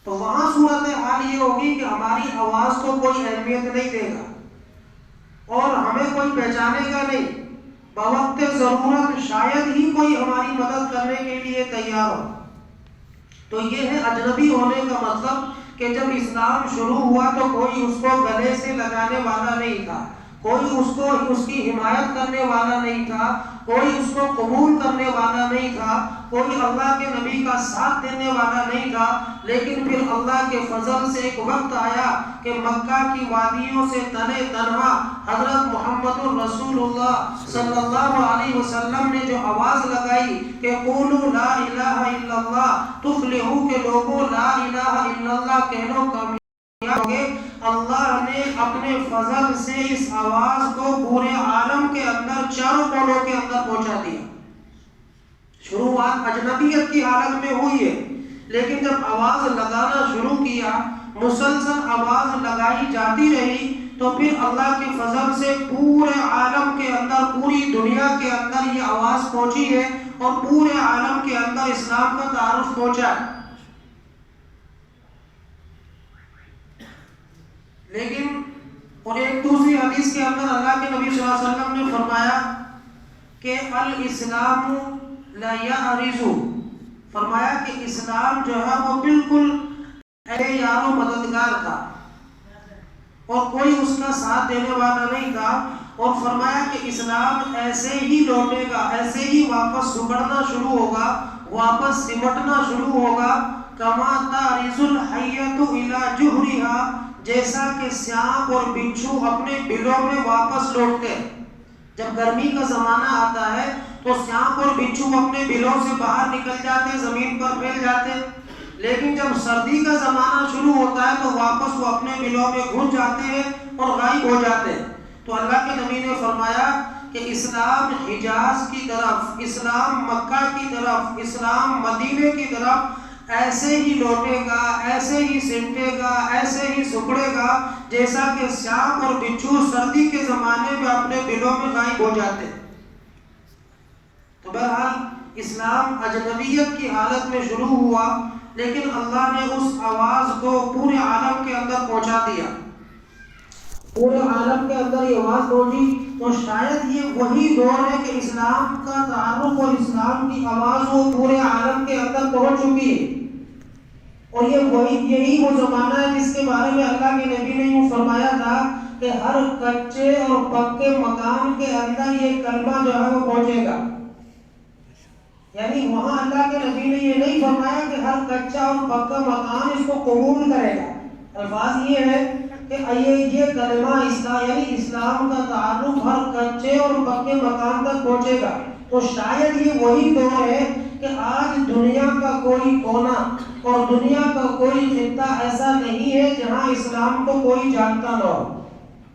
تو وہاں صورتحال یہ ہوگی کہ ہماری آواز کو کوئی اہمیت نہیں دے گا اور ہمیں کوئی پہچانے گا نہیں. بوقت ضرورت شاید ہی کوئی ہماری مدد کرنے کے لیے تیار ہو. تو یہ ہے اجنبی ہونے کا مطلب کہ جب اسلام شروع ہوا تو کوئی اس کو گلے سے لگانے والا نہیں تھا, کوئی اس کی حمایت کرنے والا نہیں تھا, کوئی اس کو قبول کرنے والا نہیں تھا, کوئی اللہ کے نبی کا ساتھ دینے والا نہیں تھا. لیکن پھر اللہ کے فضل سے ایک وقت آیا کہ مکہ کی وادیوں سے تنے تنہا حضرت محمد الرسول اللہ صلی اللہ علیہ وسلم نے جو آواز لگائی کہ قولوا لا الہ الا اللہ تفلحوا, کہ لوگوں لا الہ الا اللہ کہہ لو کامیاب ہوگے. اللہ نے اپنے فضل سے اس آواز کو پورے عالم کے اندر چاروں کونوں کے اندر پہنچا دیا. شروعات اجنبیت کی حالت میں ہوئی ہے, لیکن جب آواز لگانا شروع کیا, مسلسل آواز لگائی جاتی رہی, تو پھر اللہ کے فضل سے پورے عالم کے اندر, پوری دنیا کے اندر یہ آواز پہنچی ہے اور پورے عالم کے اندر اسلام کا تعارف پہنچا ہے. لیکن اور ایک دوسری حدیث کے اندر اللہ کے نبی صلی اللہ علیہ وسلم نے فرمایا کہ الاسلام لا یعرض, فرمایا کہ اسلام جو ہے وہ بالکل اے یارو مددگار تھا اور کوئی اس کا ساتھ دینے والا نہیں تھا. اور فرمایا کہ اسلام ایسے ہی لوٹے گا, ایسے ہی واپس سکڑنا شروع ہوگا, واپس سمٹنا شروع ہوگا. کما تعرض الحیۃ الی جحرها, جیسا کہ سیانپ اور بچھو اپنے بلوں میں واپس لوٹتے ہیں. جب گرمی کا زمانہ آتا ہے تو سیانپ اور بچھو اپنے بلوں سے باہر نکل جاتے ہیں, زمین پر پھیل جاتے ہیں. لیکن جب سردی کا زمانہ شروع ہوتا ہے تو واپس وہ اپنے بلوں میں گھس جاتے ہیں اور غائب ہو جاتے ہیں. تو اللہ کے نبی نے فرمایا کہ اسلام حجاز کی طرف, اسلام مکہ کی طرف, اسلام مدینے کی طرف ایسے ہی لوٹے گا, ایسے ہی سمٹے گا, ایسے ہی سکڑے گا جیسا کہ سیانپ اور بچھو سردی کے زمانے میں اپنے بلوں میں غائب ہو جاتے ہیں. تو بہرحال اسلام اجنبیت کی حالت میں شروع ہوا, لیکن اللہ نے اس آواز کو پورے عالم کے اندر پہنچا دیا. پورے عالم کے اندر یہ آواز پہنچی. تو شاید یہ وہی دور ہے کہ اسلام کا تعارف اور اسلام کی آواز وہ پورے عالم کے اندر پہنچ چکی ہے. اور یہی وہ زمانہ ہے جس کے بارے میں اللہ کے نبی نے یوں فرمایا تھا کہ ہر کچے اور پکے مکان کے اندر یہ کلمہ جو ہے وہ پہنچے گا. یعنی وہاں اللہ کے نبی نے یہ نہیں فرمایا کہ ہر کچا اور پکا مکان اس کو قبول کرے گا. الفاظ یہ ہے کہ یہ کلمہ اسلام یعنی اسلام کا تعارف ہر کچے اور پکے مکان تک پہنچے گا. تو شاید یہ وہی دور ہے کہ آج دنیا کا کوئی کونا اور دنیا کا کوئی خطہ ایسا نہیں ہے جہاں اسلام کو کوئی جانتا نہ ہو,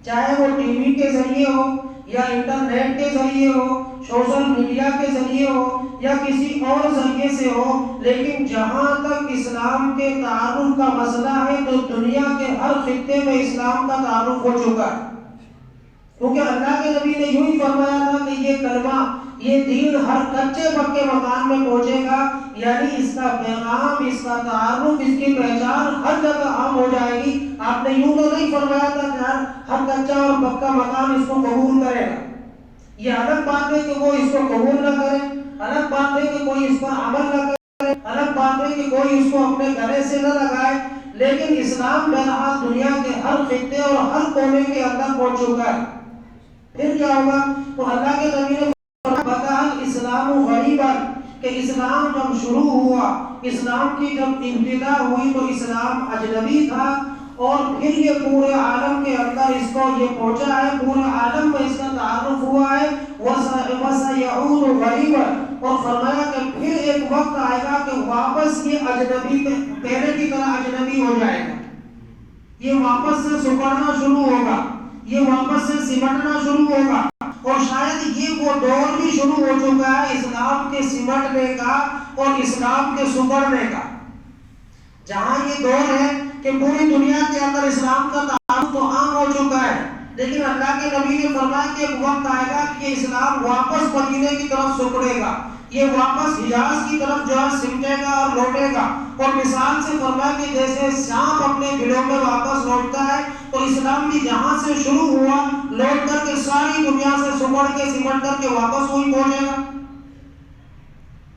چاہے وہ ٹی وی کے ذریعے ہو یا انٹرنیٹ کے ذریعے ہو, سوشل میڈیا کے ذریعے ہو یا کسی اور ذریعے سے ہو. لیکن جہاں تک اسلام کے تعارف کا مسئلہ ہے تو دنیا کے ہر خطے میں اسلام کا تعارف ہو چکا ہے. کیونکہ اللہ کے نبی نے یوں ہی فرمایا تھا کہ یہ کلمہ, یہ دین ہر کچے پکے مکان میں پہنچے گا. یعنی اس کا پیغام, اس کا تعارف, اس کی پہچان ہر جگہ عام ہو جائے گی. آپ نے یوں تو نہیں فرمایا تھا کہ ہر کچا اور پکا مکان اس کو قبول کرے گا. یہ الگ بات ہے کہ وہ اس کو قبول نہ کرے, الگ بات ہے کہ کوئی اس پر عمل نہ کرے, الگ بات ہے کہ کوئی اس کو اپنے گلے سے نہ لگائے. لیکن اسلام بہرحال دنیا کے ہر خطے اور ہر کونے کے اندر پہنچ چکا ہے. پھر کیا ہوگا؟ تو اللہ کے نبی نے بتا اسلام غریبا, کہ اسلام جب شروع ہوا, اسلام کی جب ابتدا ہوئی تو اسلام اجنبی تھا اور پھر یہ پورے عالم کے اندر اس کو یہ پہنچا ہے, پورے عالم میں اس کا تعارف ہوا ہے. وَسَيَعُودُ غَرِيبًا, اور فرمایا کہ پھر ایک وقت آئے گا کہ واپس یہ اجنبی پہلے کی طرح اجنبی ہو جائے گا. یہ واپس سے سکڑنا شروع ہوگا, یہ واپس سے سمٹنا شروع ہوگا. اور شاید یہ وہ دور بھی شروع ہو چکا ہے اسلام کے سمٹنے کا اور اسلام کے سکڑنے کا, جہاں یہ دور ہے کہ پوری دنیا کے اندر اسلام کا تعارف تو عام ہو چکا ہے. لیکن اللہ کے نبی نے فرمایا کہ ایک وقت آئے گا کہ اسلام واپس مدینے کی طرف سکڑے گا, یہ واپس حجاز کی طرف جو ہے سمٹے گا اور لوٹے گا. اور مثال سے فرمایا کہ جیسے سانپ اپنے بلوں میں واپس لوٹتا ہے تو اسلام بھی جہاں سے شروع ہوا لوٹ کر کے ساری دنیا سے سمڑ کے سمٹ کر کے واپس وہی پہنچے گا.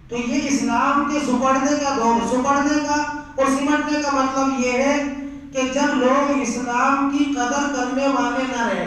تو یہ اسلام کے سپڑنے کا دور. سپڑنے کا اور سمٹنے کا مطلب یہ ہے کہ جب لوگ اسلام کی قدر کرنے والے نہ رہے,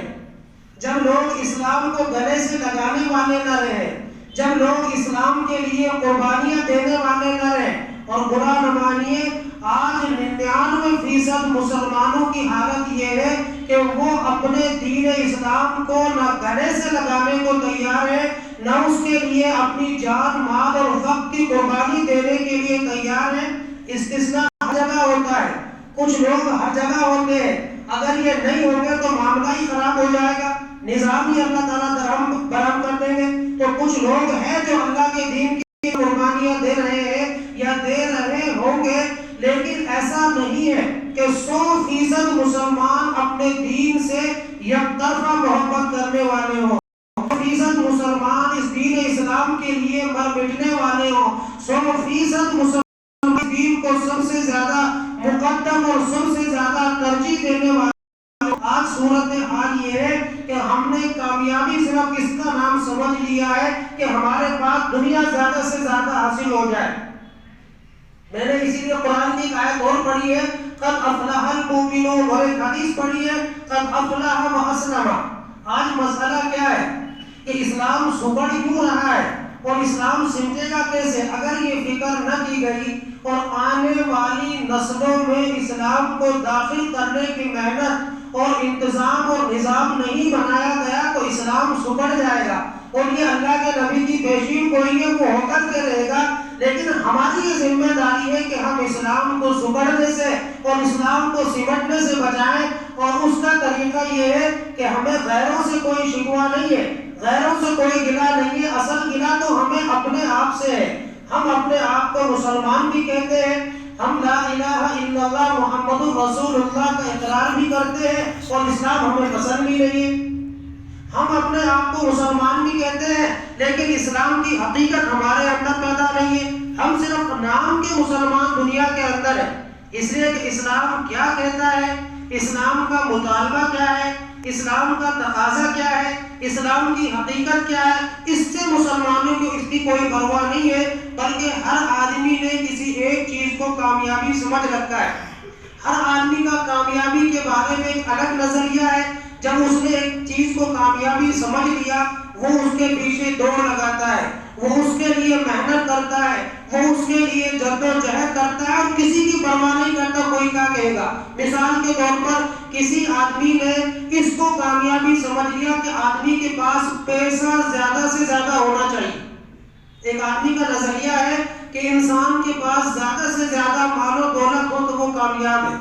جب لوگ اسلام کو گلے سے لگانے والے نہ رہے, جب لوگ اسلام کے لیے قربانیاں دینے والے نہ رہے. اور برا نہ مانیے, آج 99% مسلمانوں کی حالت یہ ہے کہ وہ اپنے دین اسلام کو نہ گلے سے لگانے کو تیار ہے, نہ اس کے لیے اپنی جان مال اور وقت کی قربانی دینے کے لیے تیار ہے. استثناء ہر جگہ ہوتا ہے, کچھ لوگ ہر جگہ ہوتے ہیں. اگر یہ نہیں ہوں گے تو معاملہ ہی خراب ہو جائے گا, نظام ہی اللہ تعالیٰ درہم برہم کر دیں گے. تو کچھ لوگ ہیں جو اللہ کے دین کی قربانیاں دے رہے ہیں یا دے رہے ہوں گے, لیکن ایسا نہیں ہے کہ 100% مسلمان اپنے دین سے یک طرفہ محبت کرنے والے ہوں, 100% مسلمان اس دین اسلام کے لیے مر مٹنے والے ہوں, 100% مسلمان دین کو سب سے زیادہ مقدم اور سب سے زیادہ ترجیح دینے والے. آج صورتحال یہ ہے کہ ہم نے کامیابی صرف اس کا نام سمجھ لیا ہے کہ ہمارے پاس دنیا زیادہ سے زیادہ حاصل ہو جائے. میں نے اسی لیے قرآن کی ایک آیت اور پڑھی ہے, قد افلح المؤمنون, اور ایک حدیث پڑھی ہے قد افلح واسلم. آج مسئلہ کیا ہے کہ اسلام سکڑ کیوں رہا ہے اور اسلام سمٹے گا کیسے؟ اگر یہ فکر نہ کی گئی اور آنے والی نسلوں میں اسلام کو داخل کرنے کی محنت اور انتظام اور نظام نہیں بنایا گیا تو اسلام سکڑ جائے گا. اور یہ اللہ کے نبی کی پیشین گوئی ہے, وہ ہو کر کے رہے گا. لیکن ہماری یہ ذمہ داری ہے کہ ہم اسلام کو سکڑنے سے اور اسلام کو سمٹنے سے بچائیں. اور اس کا طریقہ یہ ہے کہ ہمیں غیروں سے کوئی شکوہ نہیں ہے, غیروں سے کوئی گلہ نہیں ہے. اصل گلہ تو ہمیں اپنے آپ سے ہے. ہم اپنے آپ کو مسلمان بھی کہتے ہیں, ہم لا الہ الا اللہ محمد رسول اللہ کا اقرار بھی کرتے ہیں اور اسلام ہمیں پسند بھی نہیں ہے. ہم اپنے آپ کو مسلمان بھی کہتے ہیں لیکن اسلام کی حقیقت ہمارے اندر پیدا نہیں ہے. ہم صرف نام کے مسلمان دنیا کے اندر ہیں. اس لیے کہ اسلام کیا کہتا ہے, اسلام کا مطالبہ کیا ہے, اسلام کا تقاضا کیا ہے, اسلام کی حقیقت کیا ہے, اس سے مسلمانوں کو اس کی کوئی پرواہ نہیں ہے. بلکہ ہر آدمی نے کسی ایک چیز کو کامیابی سمجھ رکھا ہے. ہر آدمی کا کامیابی کے بارے میں ایک الگ نظریہ ہے. جب اس نے ایک چیز کو کامیابی سمجھ لیا, وہ اس کے پیچھے دوڑ لگاتا ہے, وہ اس کے لیے محنت کرتا ہے, وہ اس کے لیے جدوجہد کرتا ہے اور کسی کی پرواہ نہیں کرتا کوئی کیا کہے گا. مثال کے طور پر کسی آدمی نے اس کو کامیابی سمجھ لیا کہ آدمی کے پاس پیسہ زیادہ سے زیادہ ہونا چاہیے. ایک آدمی کا نظریہ ہے کہ انسان کے پاس زیادہ سے زیادہ مال و دولت ہو تو وہ کامیاب ہے.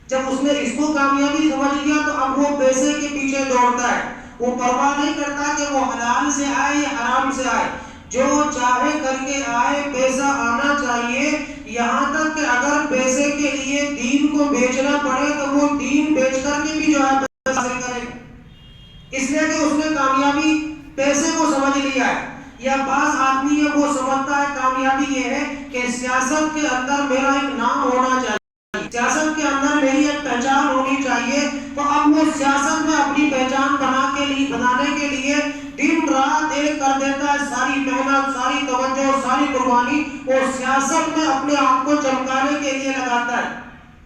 جب اس نے اس کو کامیابی سمجھ لیا تو اب وہ پیسے کے پیچھے دوڑتا ہے. وہ پرواہ نہیں کرتا کہ وہ حلال سے آئے یا حرام سے آئے, جو چاہے کر کے آئے, پیسہ آنا چاہیے. یہاں تک کہ اگر پیسے کے لیے دین کو بیچنا پڑے تو وہ دین بیچ کر کے بھی جو ہے پیسہ حاصل کرے, اس لیے کہ اس نے کامیابی پیسے کو سمجھ لیا ہے. یا بعض آدمی ہے وہ سمجھتا ہے کامیابی یہ ہے کہ سیاست کے اندر میرا ایک نام ہونا چاہیے, سیاست کے اندر میری ایک پہچان ہونی چاہیے. تو اب وہ سیاست میں اپنی پہچان بنانے کے لیے دن رات ایک کر دیتا ہے, ساری محنت, ساری توجہ, ساری قربانی وہ سیاست میں اپنے آپ کو چمکانے کے لیے لگاتا ہے.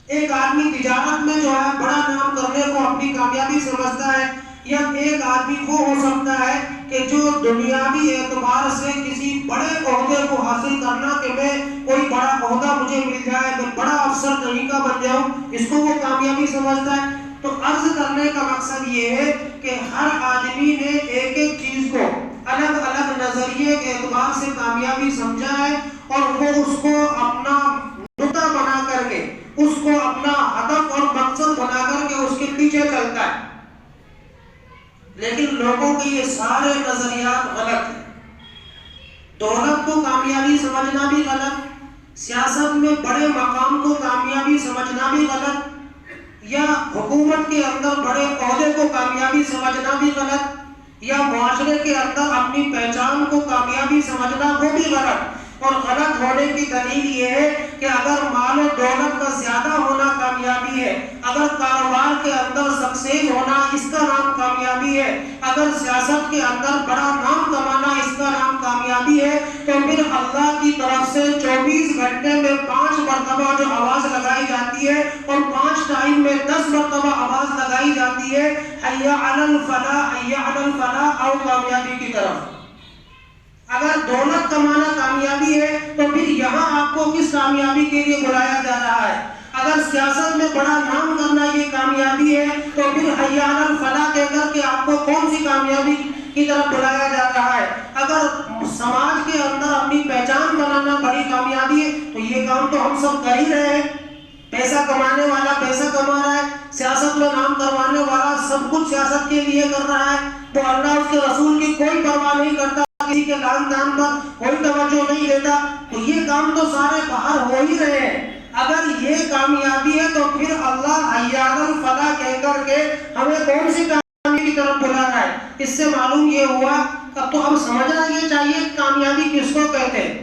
ایک آدمی تجارت میں جو ہے بڑا نام کرنے کو اپنی کامیابی سمجھتا ہے. یا ایک آدمی وہ ہو سکتا ہے کہ جو دنیاوی اعتبار سے کسی بڑے عہدے کو حاصل کرنا کہ میں کوئی بڑا عہدہ مجھے مل جائے, میں بڑا افسر کہیں کا بن جاؤں, اس کو وہ کامیابی سمجھتا ہے. تو عرض کرنے کا مقصد یہ ہے کہ ہر آدمی نے ایک ایک چیز کو الگ الگ نظریے کے اعتبار سے کامیابی سمجھا ہے اور وہ اس کو اپنا نقطہ بنا کر کے, اس کو اپنا ہدف اور مقصد بنا کر کے اس کے پیچھے چلتا ہے. لیکن لوگوں کے یہ سارے نظریات غلط ہیں. دولت کو کامیابی سمجھنا بھی غلط, سیاست میں بڑے مقام کو کامیابی سمجھنا بھی غلط, یا حکومت کے اندر بڑے عہدے کو کامیابی سمجھنا بھی غلط. یا معاشرے کے اندر اپنی پہچان کو کامیابی سمجھنا وہ بھی غلط. اور غلط ہونے کی دلیل یہ ہے کہ اگر مال و دولت کا زیادہ ہونا کامیابی ہے، اگر کاروبار کے اندر سکسیس ہونا اس کا نام کامیابی ہے، اگر سیاست کے اندر بڑا نام کمانا اس کا نام کامیابی ہے، تو پھر اللہ کی طرف سے 24 گھنٹے میں 5 مرتبہ جو آواز لگائی جاتی ہے اور 5 ٹائم میں 10 مرتبہ آواز لگائی جاتی ہے حی علی الفلاح حی علی الفلاح، اور کامیابی کی طرف. اگر دولت کمانا کامیابی ہے تو پھر یہاں آپ کو کس کامیابی کے لیے بلایا جا رہا ہے؟ اگر سیاست میں بڑا نام کرنا یہ کامیابی ہے تو پھر حی علی الفلاح کہہ کر کے آپ کو کون سی کامیابی کی طرف بلایا جا رہا ہے؟ اگر سماج کے اندر اپنی پہچان بنانا بڑی کامیابی ہے تو یہ کام تو ہم سب کر ہی رہے ہیں. پیسہ کمانے والا پیسہ کما رہا ہے، سیاست میں نام کروانے والا سب کچھ سیاست کے لیے کر رہا ہے، تو اللہ اس کے رسول کی کوئی پرواہ نہیں کرتا، کسی کے لان تان پر کوئی توجہ نہیں دیتا. تو یہ کام تو سارے باہر ہو ہی رہے ہیں. اگر یہ کامیابی ہے تو پھر اللہ حی علی الفلاح کہہ کر کے ہمیں کون سی کامیابی کی طرف بلا رہا ہے؟ اس سے معلوم یہ ہوا اب تو ہم سمجھنا یہ چاہیے کامیابی کس کو کہتے ہیں.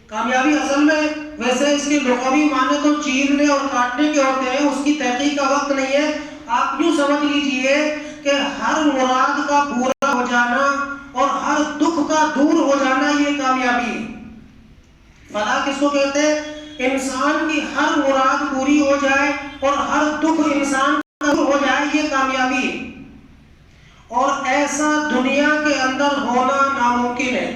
کامیابی اصل میں ویسے اس کے لغوی معنی تو چیرنے اور کاٹنے کے ہوتے ہیں، اس کی تحقیق کا وقت نہیں ہے. آپ یوں سمجھ لیجئے کہ ہر مراد کا پورا ہو جانا اور ہر دکھ کا دور ہو جانا یہ کامیابی ہے. فلاح کس کو کہتے ہیں؟ انسان کی ہر مراد پوری ہو جائے اور ہر دکھ انسان کا دور ہو جائے، یہ کامیابی ہے. اور ایسا دنیا کے اندر ہونا ناممکن ہے.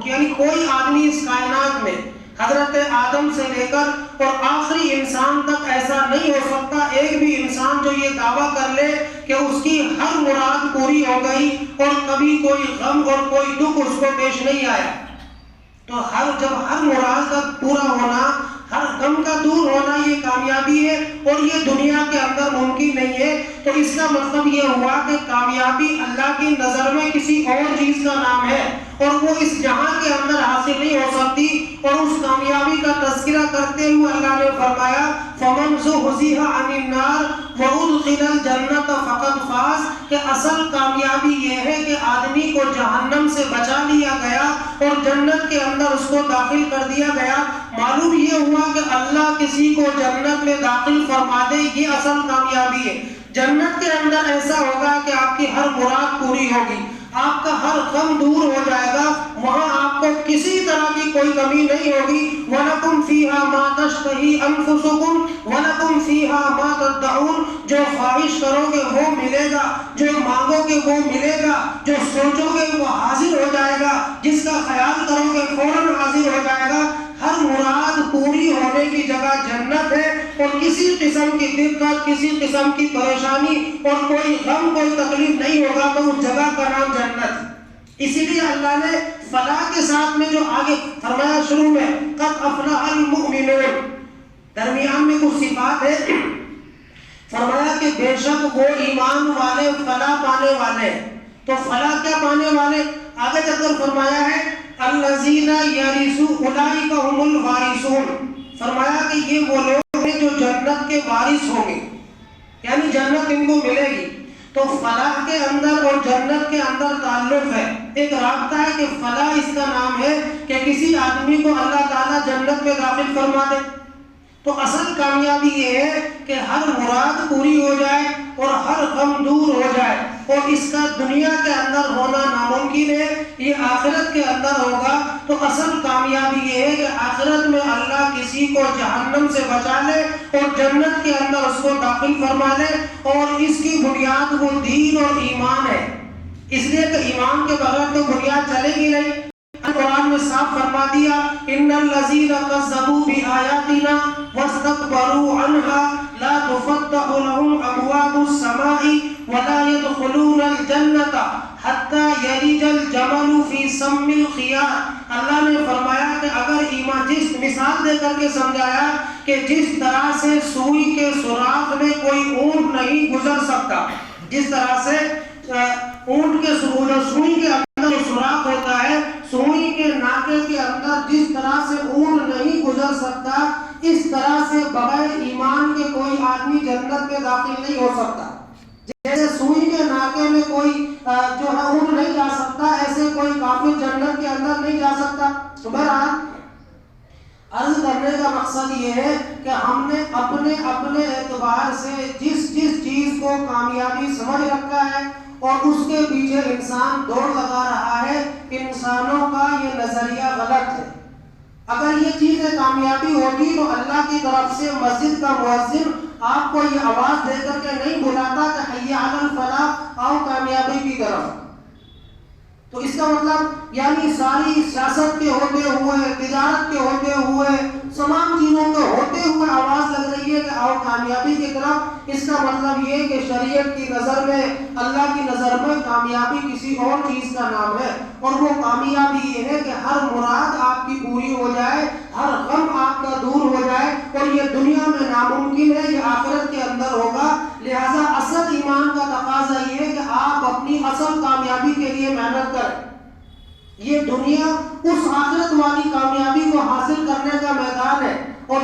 یعنی کوئی آدمی اس کائنات میں حضرت آدم سے لے کر اور آخری انسان تک ایسا نہیں ہو سکتا ایک بھی انسان جو یہ دعویٰ کر لے کہ اس کی ہر مراد پوری ہو گئی اور کبھی کوئی غم اور کوئی دکھ اس کو پیش نہیں آیا. تو جب ہر مراد کا پورا ہونا، ہر غم کا دور ہونا یہ کامیابی ہے اور یہ دنیا کے اندر ممکن نہیں ہے. تو اس کا مطلب یہ ہوا کہ کامیابی اللہ کی نظر میں کسی اور چیز کا نام ہے اور وہ اس جہاں کے اندر حاصل نہیں ہو سکتی. اور اس کامیابی کا تذکرہ کرتے ہوئے اللہ نے فرمایا فَمَنْ زُحْزِحَ عَنِ النَّارِ وَأُدْخِلَ الْجَنَّةَ فَقَدْ فَازَ، کہ اصل کامیابی یہ ہے کہ آدمی کو جہنم سے بچا لیا گیا اور جنت کے اندر اس کو داخل کر دیا گیا. معلوم یہ ہوا کہ اللہ کسی کو جنت میں داخل فرما دے یہ اصل کامیابی ہے. جنت کے اندر ایسا ہوگا کہ آپ کی ہر مراد پوری ہوگی، آپ کا ہر غم دور ہو جائے گا، وہاں آپ کو کسی طرح کی کوئی کمی نہیں ہوگی. وَلَكُمْ فِيهَا مَا تَشْتَهِي أَنفُسُكُمْ وَلَكُمْ فِيهَا مَا تَدَّعُونَ، جو خواہش کرو گے وہ ملے گا، جو مانگو گے وہ ملے گا، جو سوچو گے وہ حاضر ہو جائے گا، جس کا خیال کرو گے فوراً حاضر ہو جائے گا. ہر مراد پوری ہونے کی جگہ جنت ہے اور کسی قسم کی دقت، کسی قسم کی پریشانی اور کوئی غم، کوئی تکلیف نہیں ہوگا تو اس جگہ کا نام جنت. اسی لیے اللہ نے فلاح کے ساتھ میں جو آگے فرمایا شروع میں قد افلح المؤمنون، درمیان میں کچھ صفات ہے، فرمایا کہ بے شک وہ ایمان والے فلاح پانے والے. تو فلاح کیا پانے والے؟ آگے چل کر فرمایا ہے الذین یرثون اولئک هم الوارثون، فرمایا کہ یہ وہ لوگ ہیں جو جنت کے وارث ہوں گے، یعنی جنت ان کو ملے گی. تو فلاح کے اندر اور جنت کے اندر تعلق ہے، ایک رابطہ ہے کہ فلاح اس کا نام ہے کہ کسی آدمی کو اللہ تعالیٰ جنت میں داخل فرما دے. تو اصل کامیابی یہ ہے کہ ہر مراد پوری ہو جائے اور ہر غم دور ہو جائے، اور اس کا دنیا کے اندر ہونا ناممکن ہے، یہ آخرت کے اندر ہوگا. تو اصل کامیابی یہ ہے کہ آخرت میں اللہ کسی کو جہنم سے بچا لے اور جنت کے اندر اس کو داخل فرما لے، اور اس کی بنیاد وہ دین اور ایمان ہے. اس لیے کہ ایمان کے بغیر تو بنیاد چلے گی نہیں. قرآن میں صاف فرما دیا ان الذین کذبوا بآیاتنا واستکبروا عنها لا تفتح لهم ابواب السماء ولا يدخلون الجنة حتى يلج الجمل في سم الخياط. اللہ نے فرمایا کہ اگر ایمان، جس مثال دے کر کے سمجھایا کہ جس طرح سے سوئی کے سوراخ میں کوئی اونٹ نہیں گزر سکتا، جس طرح سے اونٹ کے سوئی کے اندر سوراخ ہوتا ہے، سوئی کے ناکے کے اندر جس طرح سے اونٹ نہیں گزر سکتا، اس طرح سے بغیر ایمان کے کوئی آدمی جنت میں داخل نہیں ہو سکتا. جیسے سوئی کے ناکے میں کوئی جو ہے اونٹ نہیں جا سکتا، ایسے کوئی کافر جنت کے اندر نہیں جا سکتا۔ بہرحال عرض کرنے کا مقصد یہ ہے کہ ہم نے اپنے اعتبار سے جس چیز کو کامیابی سمجھ رکھا ہے اور اس کے پیچھے انسان دوڑ لگا رہا ہے، انسانوں کا یہ نظریہ غلط ہے۔ اگر یہ چیز کامیابی ہوگی تو اللہ کی طرف سے مسجد کا مؤذن آپ کو یہ آواز دے کر کے نہیں بلاتا کہ حی علی الفلاح، آؤ کامیابی کی طرف۔ تو اس کا مطلب یعنی ساری سیاست کے ہوتے ہوئے، تجارت کے ہوتے ہوئے، تمام چیزوں کے ہوتے ہوئے آواز لگ رہی ہے کہ آؤ کامیابی کی طرف۔ اس کا مطلب یہ کہ شریعت کی نظر میں، اللہ کی نظر میں کامیابی کسی اور چیز کا نام ہے، اور وہ کامیابی یہ ہے کہ ہر مراد آپ کی پوری ہو جائے، ہر غم آپ کا دور ہو جائے، اور یہ دنیا میں ناممکن ہے، یہ آخرت کے اندر ہوگا۔ لہذا اصل ایمان کا تقاضا یہ ہے کہ آپ اپنی اصل کامیابی کے لیے محنت کریں۔ یہ دنیا اس آخرت والی کامیابی کو حاصل کرنے کا میدان ہے، اور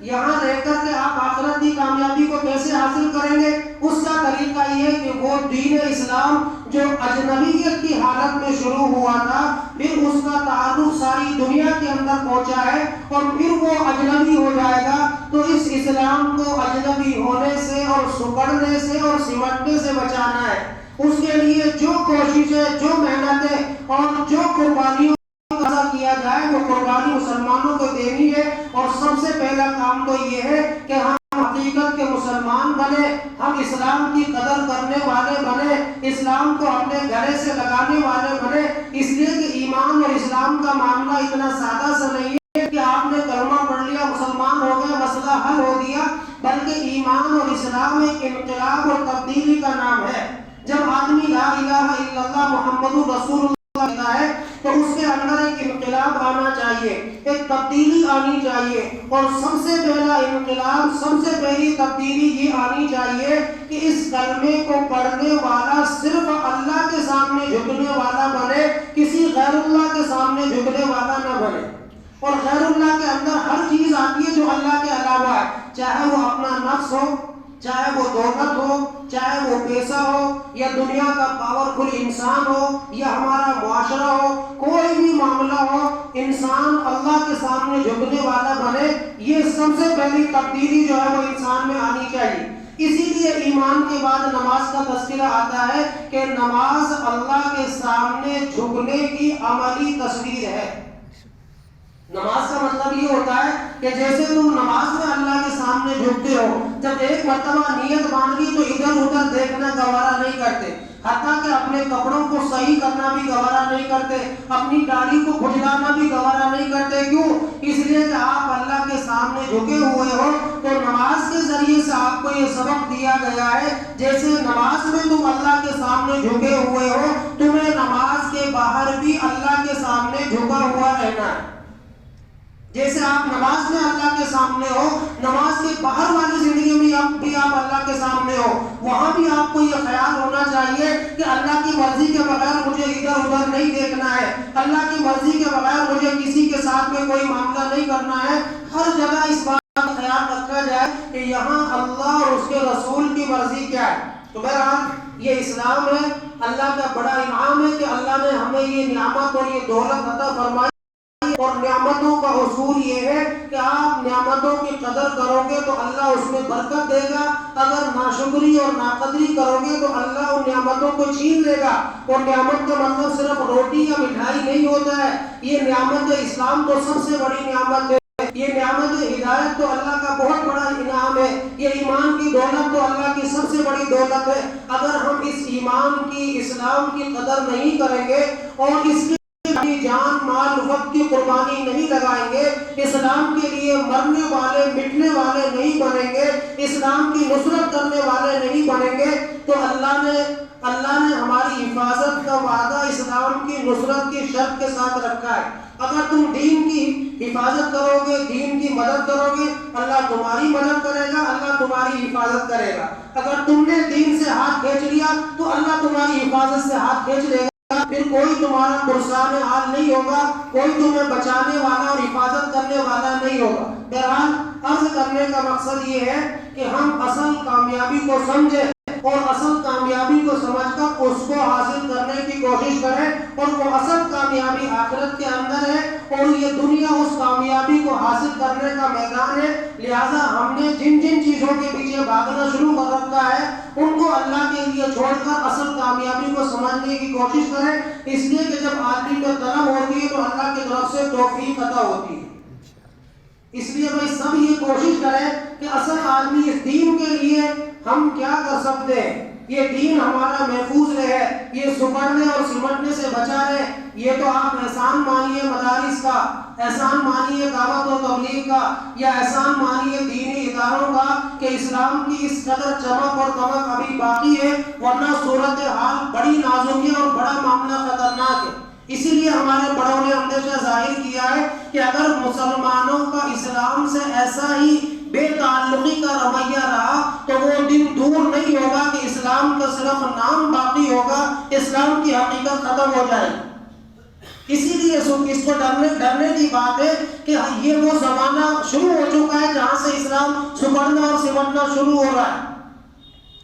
یہاں رہ کر کے آپ آخرت کی کامیابی کو کیسے حاصل کریں گے؟ اس کا طریقہ یہ ہے کہ وہ دین اسلام جو اجنبیت کی حالت میں شروع ہوا تھا، پھر اس کا تعارف ساری دنیا کے اندر پہنچا ہے، اور پھر وہ اجنبی ہو جائے گا۔ تو اس اسلام کو اجنبی ہونے سے اور سکڑنے سے اور سمٹنے سے بچانا ہے۔ اس کے لیے جو کوششیں، جو محنتیں اور جو قربانیوں کا کیا جائے، وہ قربانی مسلمانوں کو دینی ہے۔ اور سب سے پہلا کام تو یہ ہے کہ ہم حقیقت کے مسلمان بنے، ہم اسلام کی قدر کرنے والے بنے، اسلام کو اپنے گلے سے لگانے والے بنے۔ اس لیے کہ ایمان اور اسلام کا معاملہ اتنا سادہ سا نہیں ہے کہ آپ نے کلمہ پڑھ لیا، مسلمان ہو گئے، مسئلہ حل ہو گیا، بلکہ ایمان اور اسلام ایک انقلاب اور تبدیلی کا نام ہے۔ جب آدمی لا الہ الا اللہ محمد رسول اللہ کہتا ہے تو اس کے اندر ایک انقلاب آنا چاہیے، ایک تبدیلی آنی چاہیے، اور سب سے پہلا انقلاب، سب سے پہلی تبدیلی یہ آنی چاہیے کہ اس کلمے کو پڑھنے والا صرف اللہ کے سامنے جھکنے والا بنے، کسی غیر اللہ کے سامنے جھکنے والا نہ بنے۔ اور غیر اللہ کے اندر ہر چیز آتی ہے جو اللہ کے علاوہ ہے، چاہے وہ اپنا نفس ہو، چاہے وہ دولت ہو، چاہے وہ پیسہ ہو، یا دنیا کا پاورفل انسان ہو، یا ہمارا معاشرہ ہو، کوئی بھی معاملہ ہو، انسان اللہ کے سامنے جھکنے والا بنے۔ یہ سب سے پہلی تبدیلی جو ہے وہ انسان میں آنی چاہیے۔ اسی لیے ایمان کے بعد نماز کا تذکرہ آتا ہے کہ نماز اللہ کے سامنے جھکنے کی عملی تصویر ہے۔ نماز کا مطلب یہ ہوتا ہے کہ جیسے تم نماز میں اللہ کے سامنے جھکتے ہو، جب ایک مرتبہ نیت باندھ لی تو ادھر ادھر دیکھنا گوارا نہیں کرتے، حتیٰ کہ اپنے کپڑوں کو صحیح کرنا بھی گوارا نہیں کرتے، اپنی داڑھی کو کھجلانا بھی گوارا نہیں کرتے۔ کیوں؟ اس لیے کہ آپ اللہ کے سامنے جھکے ہوئے ہو۔ تو نماز کے ذریعے سے آپ کو یہ سبق دیا گیا ہے، جیسے نماز میں تم اللہ کے سامنے جھکے ہوئے ہو، تمہیں نماز کے باہر بھی اللہ کے سامنے جھکا ہوا رہنا ہے۔ جیسے آپ نماز میں اللہ کے سامنے ہو، نماز کے باہر والی زندگی میں بھی آپ اللہ کے سامنے ہو، وہاں بھی آپ کو یہ خیال ہونا چاہیے کہ اللہ کی مرضی کے بغیر مجھے ادھر ادھر نہیں دیکھنا ہے، اللہ کی مرضی کے بغیر مجھے کسی کے ساتھ میں کوئی معاملہ نہیں کرنا ہے۔ ہر جگہ اس بات کا خیال رکھا جائے کہ یہاں اللہ اور اس کے رسول کی مرضی کیا ہے۔ تو بہرحال یہ اسلام ہے، اللہ کا بڑا انعام ہے کہ اللہ نے ہمیں یہ نعمت اور یہ دولت عطا فرمائی، اور نعمتوں کا اصول یہ ہے کہ آپ نعمتوں کی قدر کرو گے تو اللہ اس میں برکت دے گا، اگر ناشکری اور ناقدری کرو گے تو اللہ ان نعمتوں کو چھین لے گا۔ اور نعمت کا مطلب صرف روٹی یا مٹھائی نہیں ہوتا ہے، یہ نعمت اسلام تو سب سے بڑی نعمت ہے، یہ نعمت ہدایت تو اللہ کا بہت بڑا انعام ہے، یہ ایمان کی دولت تو اللہ کی سب سے بڑی دولت ہے۔ اگر ہم اس ایمان کی، اسلام کی قدر نہیں کریں گے اور اس کی جان مال وقت کی قربانی نہیں لگائیں گے، اسلام کے لیے مرنے والے مٹنے والے نہیں بنیں گے، اسلام کی نصرت کرنے والے نہیں بنیں گے، تو اللہ نے ہماری حفاظت کا وعدہ اسلام کی نصرت کی شرط کے ساتھ رکھا ہے۔ اگر تم دین کی حفاظت کرو گے، دین کی مدد کرو گے، اللہ تمہاری مدد کرے گا، اللہ تمہاری حفاظت کرے گا۔ اگر تم نے دین سے ہاتھ کھینچ لیا تو اللہ تمہاری حفاظت سے ہاتھ کھینچ لے گا، پھر کوئی تمہارا پرسان حال نہیں ہوگا، کوئی تمہیں بچانے والا اور حفاظت کرنے والا نہیں ہوگا۔ بہرحال عرض کرنے کا مقصد یہ ہے کہ ہم اصل کامیابی کو سمجھیں اور اصل کامیابی کو سمجھ کر اس کو حاصل کرنے کی کوشش کریں، اور وہ اصل کامیابی آخرت کے اندر ہے، اور یہ دنیا اس کامیابی کو حاصل کرنے کا میدان ہے۔ لہٰذا ہم نے جن جن چیزوں کے پیچھے بھاگنا شروع کر رکھا ہے ان کو اللہ کے لیے چھوڑ کر اصل کامیابی کو سمجھنے کی کوشش کریں، اس لیے کہ جب آدمی کو طلب ہوتی ہے تو اللہ کی طرف سے توفیق عطا ہوتی ہے۔ اس لیے بھائی سب یہ کوشش کریں کہ اصل آدمی اس دین کے لیے ہم کیا کر سکتے ہیں، یہ دین ہمارا محفوظ رہے، یہ سکڑنے اور سمٹنے سے بچا رہے۔ یہ تو آپ احسان مانیے مدارس کا، احسان مانیے دعوت و تبلیغ کا، یا احسان مانیے دینی اداروں کا کہ اسلام کی اس قدر چمک اور دمک ابھی باقی ہے، ورنہ صورتحال بڑی نازک ہے اور بڑا معاملہ خطرناک ہے۔ اسی لیے ہمارے بڑوں نے اندیشہ ظاہر کیا ہے کہ اگر مسلمانوں کا اسلام سے ایسا ہی بے تعلقی کا رویہ رہا تو وہ دن دور نہیں ہوگا کہ اسلام کا صرف نام باقی ہوگا، اسلام کی حقیقت ختم ہو جائے۔ اسی لیے اس کو ڈرنے کی بات ہے کہ یہ وہ زمانہ شروع ہو چکا ہے جہاں سے اسلام سکڑنا اور سمٹنا شروع ہو رہا ہے۔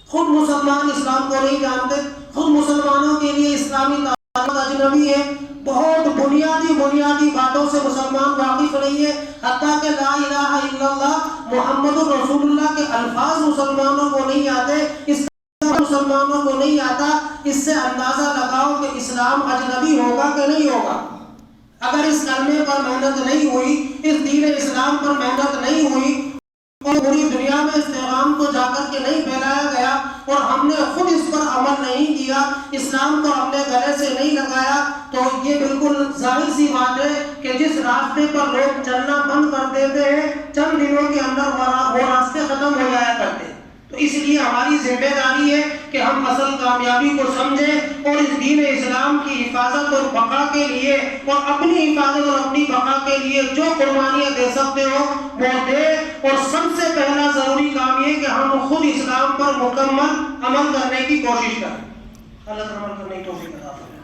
خود مسلمان اسلام کو نہیں جانتے، خود مسلمانوں کے لیے اسلامی تعلیم اجنبی ہے، بہت بنیادی باتوں سے مسلمان واقف نہیں ہے، حتیٰ کہ لا الہ الا اللہ محمد رسول اللہ کے الفاظ مسلمانوں کو نہیں آتے، اس مسلمانوں کو نہیں آتا۔ اس سے اندازہ لگاؤ کہ اسلام اجنبی ہوگا کہ نہیں ہوگا۔ اگر اس کلمے پر محنت نہیں ہوئی، اس دین اسلام پر محنت نہیں ہوئی، اور پوری دنیا میں اس پیغام کو جا کر کے نہیں پھیلایا گیا، اور ہم نے خود اس پر عمل نہیں کیا، اسلام کو اپنے گلے سے نہیں لگایا، تو یہ بالکل ظاہر سی بات ہے کہ جس راستے پر لوگ چلنا بند کر دیتے ہیں چند دنوں کے اندر وہ راستے ختم ہو جایا کرتے۔ تو اس لیے ہماری ذمہ داری ہے کہ ہم اصل کامیابی کو سمجھیں اور اس دین اسلام کی حفاظت اور بقا کے لیے اور اپنی حفاظت اور اپنی بقا کے لیے جو قربانیاں دے سکتے ہو وہ دے، اور سب سے پہلا ضروری کام یہ کہ ہم خود اسلام پر مکمل عمل کرنے کی کوشش کریں۔ اللہ تعالیٰ عمل کرنے کی توفیق عطا فرمائے۔